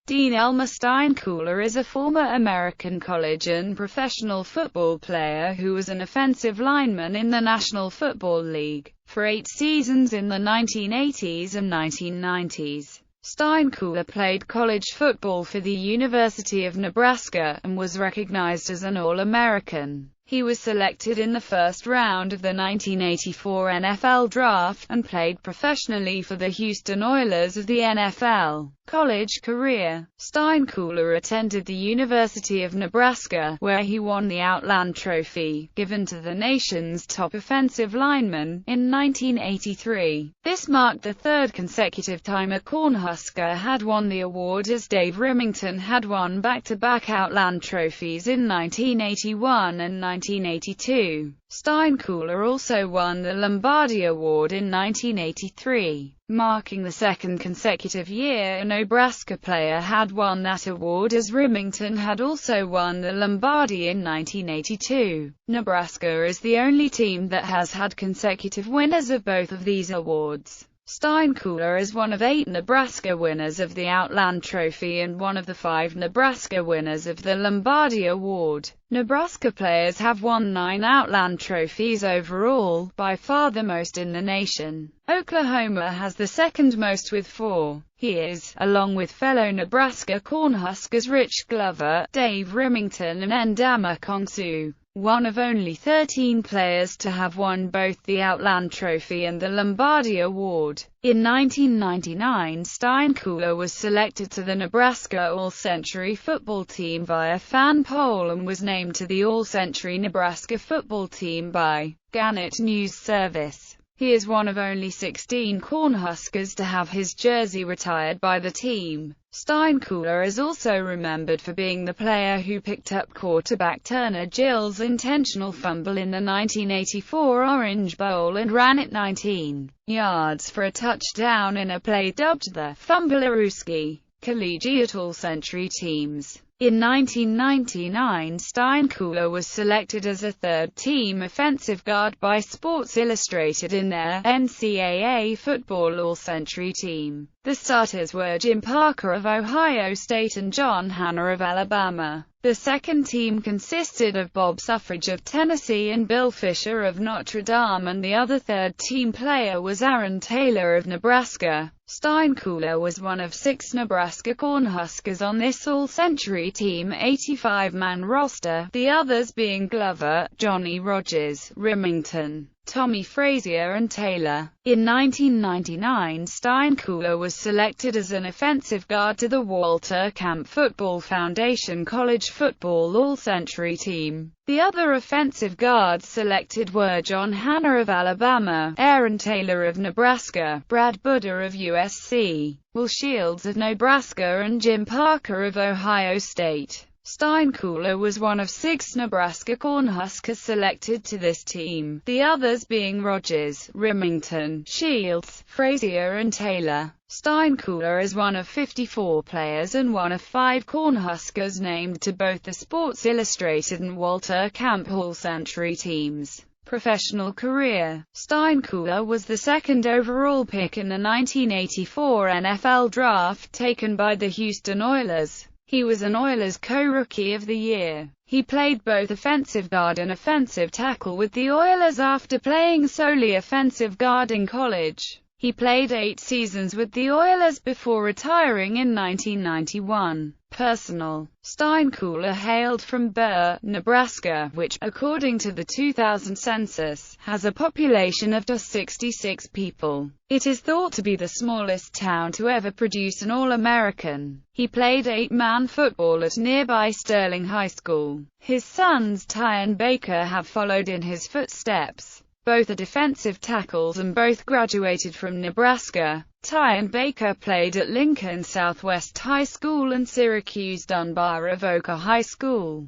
Dean Elmer Steinkuhler is a former American college and professional football player who was an offensive lineman in the National Football League for 8 seasons in the 1980s and 1990s. Steinkuhler played college football for the University of Nebraska, and was recognized as an All-American. He was selected in the first round of the 1984 NFL Draft, and played professionally for the Houston Oilers of the NFL. College career. Steinkuhler attended the University of Nebraska, where he won the Outland Trophy, given to the nation's top offensive lineman, in 1983. This marked the third consecutive time a Cornhusker had won the award, as Dave Rimington had won back-to-back Outland Trophies in 1981 and 1982. Steinkuhler also won the Lombardi Award in 1983, marking the second consecutive year a Nebraska player had won that award, as Rimington had also won the Lombardi in 1982. Nebraska is the only team that has had consecutive winners of both of these awards. Steinkuhler is one of 8 Nebraska winners of the Outland Trophy and one of the 5 Nebraska winners of the Lombardi Award. Nebraska players have won 9 Outland Trophies overall, by far the most in the nation. Oklahoma has the second most with 4. He is, along with fellow Nebraska Cornhuskers Rich Glover, Dave Rimington and Ndama Kongsu, one of only 13 players to have won both the Outland Trophy and the Lombardi Award. In 1999, Steinkuhler was selected to the Nebraska All-Century football team via fan poll and was named to the All-Century Nebraska football team by Gannett News Service. He is one of only 16 Cornhuskers to have his jersey retired by the team. Steinkuhler is also remembered for being the player who picked up quarterback Turner Gill's intentional fumble in the 1984 Orange Bowl and ran it 19 yards for a touchdown in a play dubbed the Fumblerooski. Collegiate All-Century teams. In 1999, Steinkuhler was selected as a third-team offensive guard by Sports Illustrated in their NCAA Football All-Century team. The starters were Jim Parker of Ohio State and John Hanna of Alabama. The second team consisted of Bob Suffrage of Tennessee and Bill Fisher of Notre Dame, and the other third-team player was Aaron Taylor of Nebraska. Steinkuhler was one of 6 Nebraska Cornhuskers on this All-Century Team 85-man roster, the others being Glover, Johnny Rodgers, Rimington, Tommy Frazier and Taylor. In 1999, Steinkuhler was selected as an offensive guard to the Walter Camp Football Foundation College Football All-Century Team. The other offensive guards selected were John Hanna of Alabama, Aaron Taylor of Nebraska, Brad Buddha of USC, Will Shields of Nebraska and Jim Parker of Ohio State. Steinkuhler was one of 6 Nebraska Cornhuskers selected to this team, the others being Rodgers, Rimington, Shields, Frazier and Taylor. Steinkuhler is one of 54 players and one of 5 Cornhuskers named to both the Sports Illustrated and Walter Camp All-Century teams. Professional career. Steinkuhler was the second overall pick in the 1984 NFL Draft, taken by the Houston Oilers. He was an Oilers co-rookie of the year. He played both offensive guard and offensive tackle with the Oilers after playing solely offensive guard in college. He played 8 seasons with the Oilers before retiring in 1991. Personal. Steinkuhler hailed from Burr, Nebraska, which, according to the 2000 census, has a population of just 66 people. It is thought to be the smallest town to ever produce an All-American. He played 8-man football at nearby Sterling High School. His sons Ty and Baker have followed in his footsteps. Both are defensive tackles and both graduated from Nebraska. Ty and Baker played at Lincoln Southwest High School and Syracuse Dunbar Avoca High School.